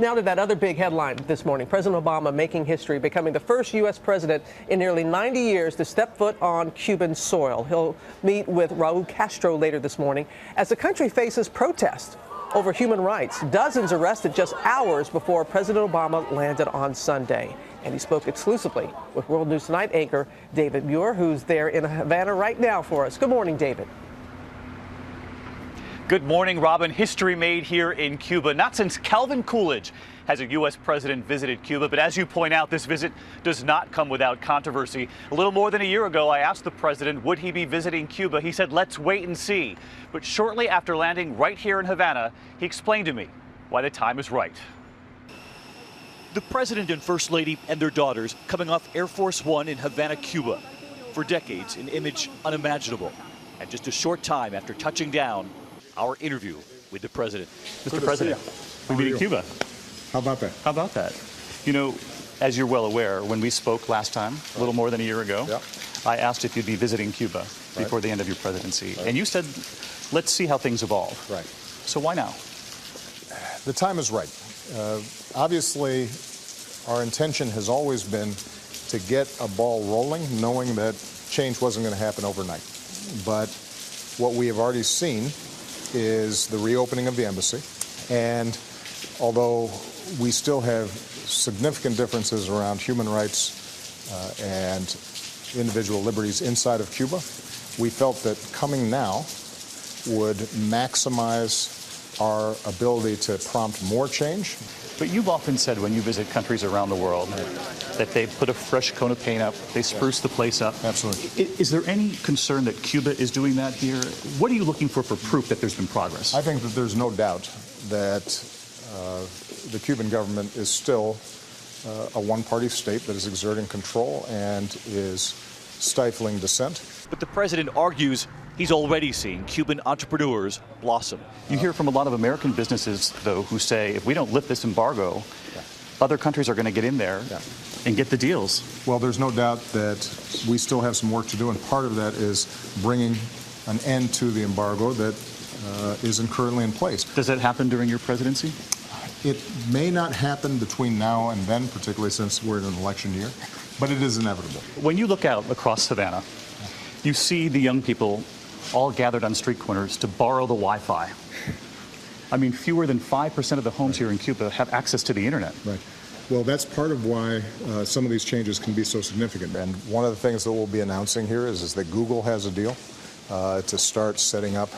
Now to that other big headline this morning. President Obama making history, becoming the first U.S. president in nearly 90 years to step foot on Cuban soil. He'll meet with Raul Castro later this morning as the country faces protests over human rights. Dozens arrested just hours before President Obama landed on Sunday. And he spoke exclusively with World News Tonight anchor David Muir, who's there in Havana right now for us. Good morning, David. Good morning, Robin. History made here in Cuba. Not since Calvin Coolidge has a U.S. president visited Cuba. But as you point out, this visit does not come without controversy. A little more than a year ago, I asked the president, would he be visiting Cuba? He said, let's wait and see. But shortly after landing right here in Havana, he explained to me why the time is right. The president and first lady and their daughters coming off Air Force One in Havana, Cuba. For decades, an image unimaginable. And just a short time after touching down, our interview with the president. Mr. President, we meet in Cuba. How about that? How about that? You know, as you're well aware, when we spoke last time, a little more than a year ago, I asked if you'd be visiting Cuba before the end of your presidency. And you said, let's see how things evolve. Right. So why now? The time is right. Obviously, our intention has always been to get a ball rolling, knowing that change wasn't going to happen overnight. But what we have already seen is the reopening of the embassy. And although we still have significant differences around human rights and individual liberties inside of Cuba, we felt that coming now would maximize our ability to prompt more change. But you've often said when you visit countries around the world that they put a fresh coat of paint up, they spruce the place up. Absolutely. Is there any concern that Cuba is doing that here? What are you looking for proof that there's been progress? I think that there's no doubt that the Cuban government is still a one-party state that is exerting control and is stifling dissent. But the president argues he's already seen Cuban entrepreneurs blossom. You hear from a lot of American businesses, though, who say if we don't lift this embargo, other countries are going to get in there and get the deals. Well, there's no doubt that we still have some work to do, and part of that is bringing an end to the embargo that isn't currently in place. Does that happen during your presidency? It may not happen between now and then, particularly since we're in an election year, but it is inevitable. When you look out across Havana, you see the young people all gathered on street corners to borrow the Wi-Fi. I mean, fewer than 5% of the homes here in Cuba have access to the internet. Right. Well, that's part of why some of these changes can be so significant. And one of the things that we'll be announcing here is that Google has a deal to start setting up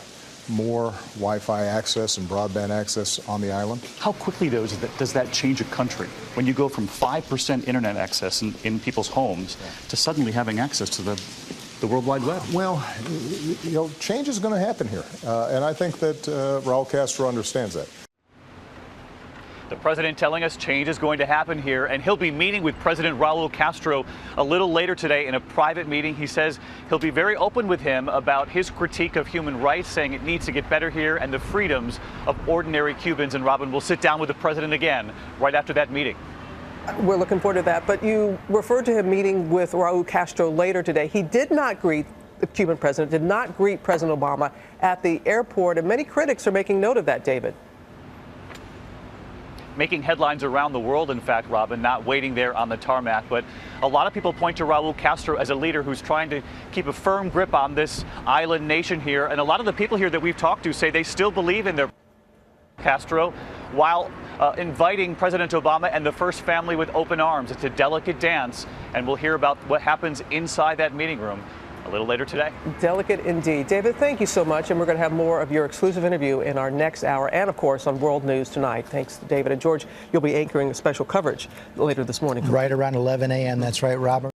more Wi-Fi access and broadband access on the island. How quickly, though, does that change a country? When you go from 5% internet access in people's homes to suddenly having access to the World Wide Web? Well, you know, change is going to happen here. And I think that Raul Castro understands that. The president telling us change is going to happen here, and he'll be meeting with President Raul Castro a little later today in a private meeting. He says he'll be very open with him about his critique of human rights, saying it needs to get better here and the freedoms of ordinary Cubans. And Robin will sit down with the president again right after that meeting. We're looking forward to that. But you referred to him meeting with Raul Castro later today. He did not greet the Cuban president, did not greet President Obama at the airport. And many critics are making note of that, David. Making headlines around the world, in fact, Robin, not waiting there on the tarmac. But a lot of people point to Raul Castro as a leader who's trying to keep a firm grip on this island nation here. And a lot of the people here that we've talked to say they still believe in their Castro, while inviting President Obama and the first family with open arms. It's a delicate dance, and we'll hear about what happens inside that meeting room a little later today. Delicate indeed. David, thank you so much, and we're going to have more of your exclusive interview in our next hour and, of course, on World News Tonight. Thanks, David. And George, you'll be anchoring special coverage later this morning. Right around 11 a.m. That's right, Robert.